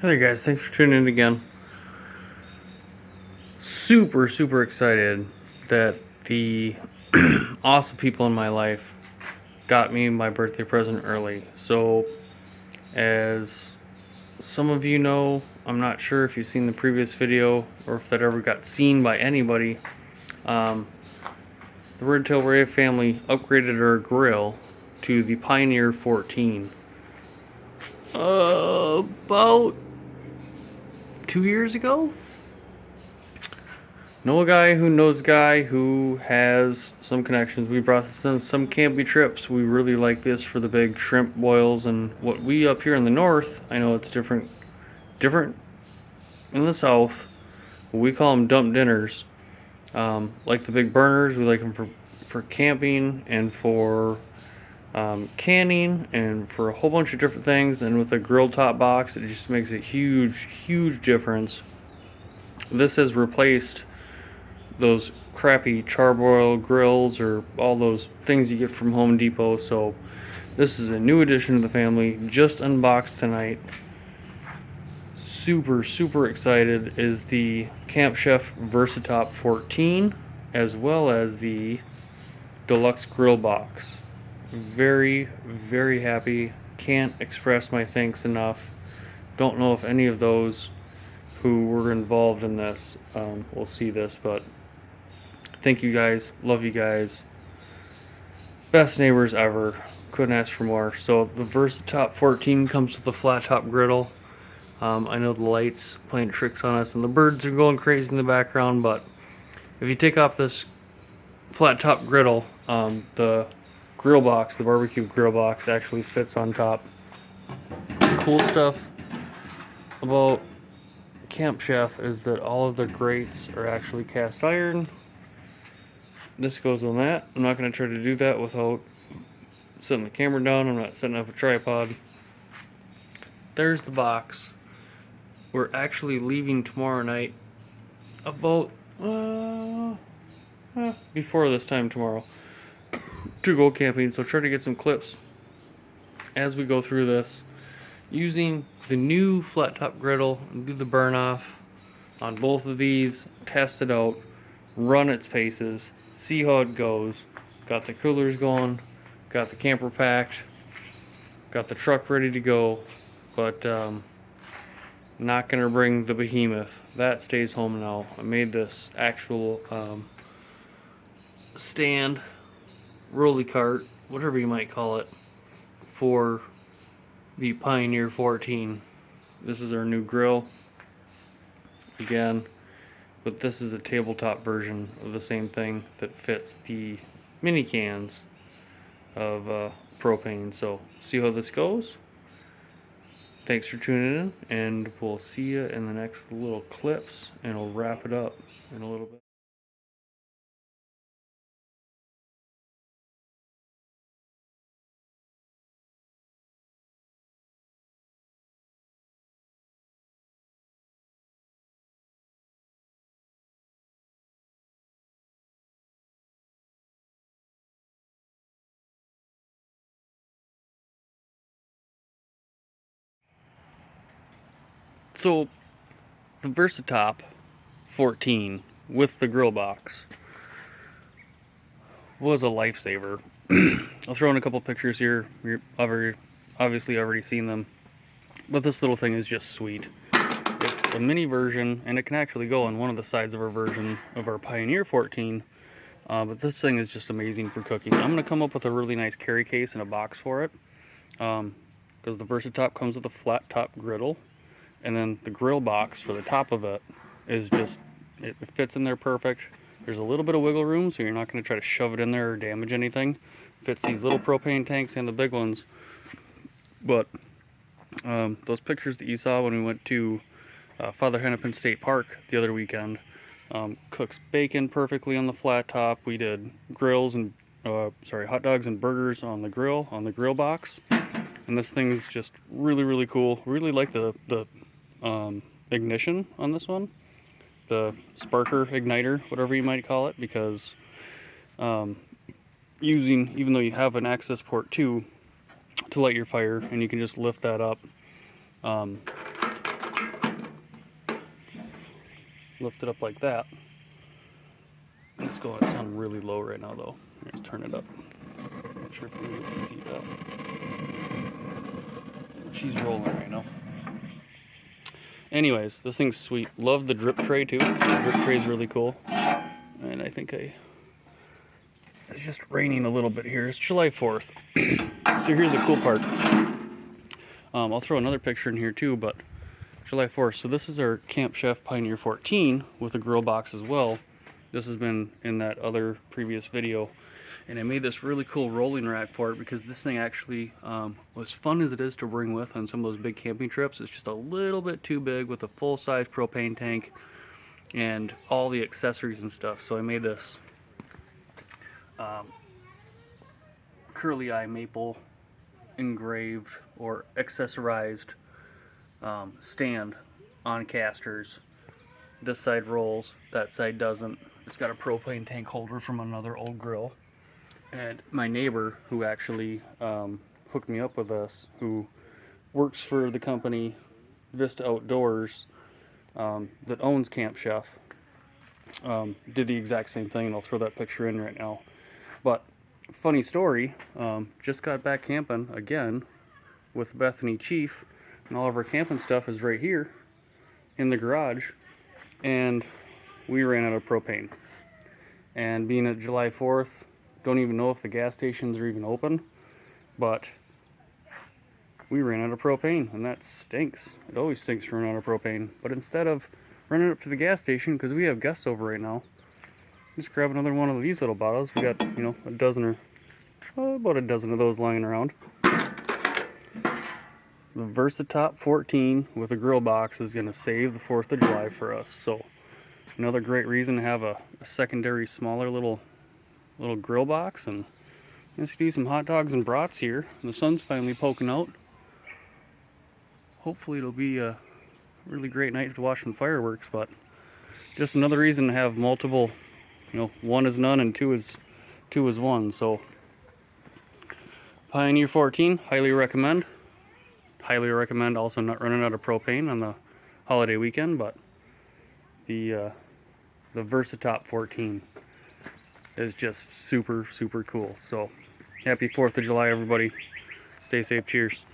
Hey guys, thanks for tuning in again. Super excited that the awesome people in my life got me my birthday present early. So, as some of you know, I'm not sure if you've seen the previous video or if that ever got seen by anybody. Um, the Red Tail Ray family upgraded our grill to the Pioneer 14 about 2 years ago. Know a guy who knows a guy who has some connections. We brought this on some campy trips. We really like this for the big shrimp boils, and what we up here in the north, I know it's different in the south. We call them dump dinners. Like the big burners, we like them for camping and for canning and for a whole bunch of different things. And with a grill top box, it just makes a huge difference. This has replaced those crappy charbroil grills or all those things you get from Home Depot. So this is a new addition to the family, just unboxed tonight. Super excited is the Camp Chef Versatop 14 as well as the Deluxe grill box. Very happy. Can't express my thanks enough. Don't know if any of those who were involved in this will see this, but thank you guys. Love you guys. Best neighbors ever. Couldn't ask for more. So the Versatop 14 comes with a flat top griddle. I know the lights playing tricks on us and the birds are going crazy in the background, but if you take off this flat top griddle, the grill box, the barbecue grill box, actually fits on top. Cool stuff about Camp Chef is that all of their grates are actually cast iron. This goes on that. I'm not going to try to do that without setting the camera down. I'm not setting up a tripod. There's the box. We're actually leaving tomorrow night about before this time tomorrow to go camping, so try to get some clips as we go through this using the new flat top griddle and do the burn off on both of these, test it out, run its paces, see how it goes. Got the coolers going, got the camper packed, got the truck ready to go, but not gonna bring the behemoth. That stays home now. I made this actual stand, rolly cart, whatever you might call it, for the Pioneer 14. This is our new grill again, but this is a tabletop version of the same thing that fits the mini cans of propane. So see how this goes. Thanks for tuning in, and we'll see you in the next little clips, and we'll wrap it up in a little bit. So the Versatop 14 with the grill box was a lifesaver. I'll throw in a couple pictures here. You've obviously already seen them, but this little thing is just sweet. It's a mini version, and it can actually go on one of the sides of our version of our Pioneer 14. But this thing is just amazing for cooking. I'm going to come up with a really nice carry case and a box for it, because the Versatop comes with a flat top griddle, and then the grill box for the top of it is just, it fits in there perfect. There's a little bit of wiggle room, so you're not going to try to shove it in there or damage anything. Fits these little propane tanks and the big ones. But those pictures that you saw when we went to Father Hennepin State Park the other weekend, cooks bacon perfectly on the flat top. We did grills and hot dogs and burgers on the grill box. And this thing is just really cool. Really like the ignition on this one, the sparker igniter, whatever you might call it, because even though you have an access port too to light your fire, and you can just lift that up, lift it up like that. It's on really low right now though. Let's turn it up. Not sure if you're able to see that. She's rolling right now. Anyways, this thing's sweet. Love the drip tray too. The drip tray is really cool. And I think it's just raining a little bit here. It's July 4th. So here's the cool part. I'll throw another picture in here too, but July 4th. So this is our Camp Chef Pioneer 14 with a grill box as well. This has been in that other previous video. And I made this really cool rolling rack for it because this thing actually, as fun as it is to bring with on some of those big camping trips, it's just a little bit too big with a full-size propane tank and all the accessories and stuff. So I made this curly eye maple engraved or accessorized stand on casters. This side rolls, that side doesn't. It's got a propane tank holder from another old grill. And my neighbor, who actually hooked me up with this, who works for the company Vista Outdoors that owns Camp Chef, did the exact same thing, and I'll throw that picture in right now. But funny story, just got back camping again with Bethany Chief, and all of our camping stuff is right here in the garage, and we ran out of propane. And being at July 4th, don't even know if the gas stations are even open, but we ran out of propane, and that stinks. It always stinks to run out of propane. But instead of running up to the gas station, because we have guests over right now, just grab another one of these little bottles. We got, you know, a dozen or about a dozen of those lying around. The Versatop 14 with a grill box is going to save the 4th of July for us. So another great reason to have a secondary smaller little grill box. And let's do some hot dogs and brats here. The sun's finally poking out. Hopefully it'll be a really great night to watch some fireworks, but just another reason to have multiple, you know, one is none and two is one. So Pioneer 14, highly recommend. Highly recommend also not running out of propane on the holiday weekend, but the Versatop 14 is just super cool. So happy 4th of July, everybody. Stay safe. Cheers.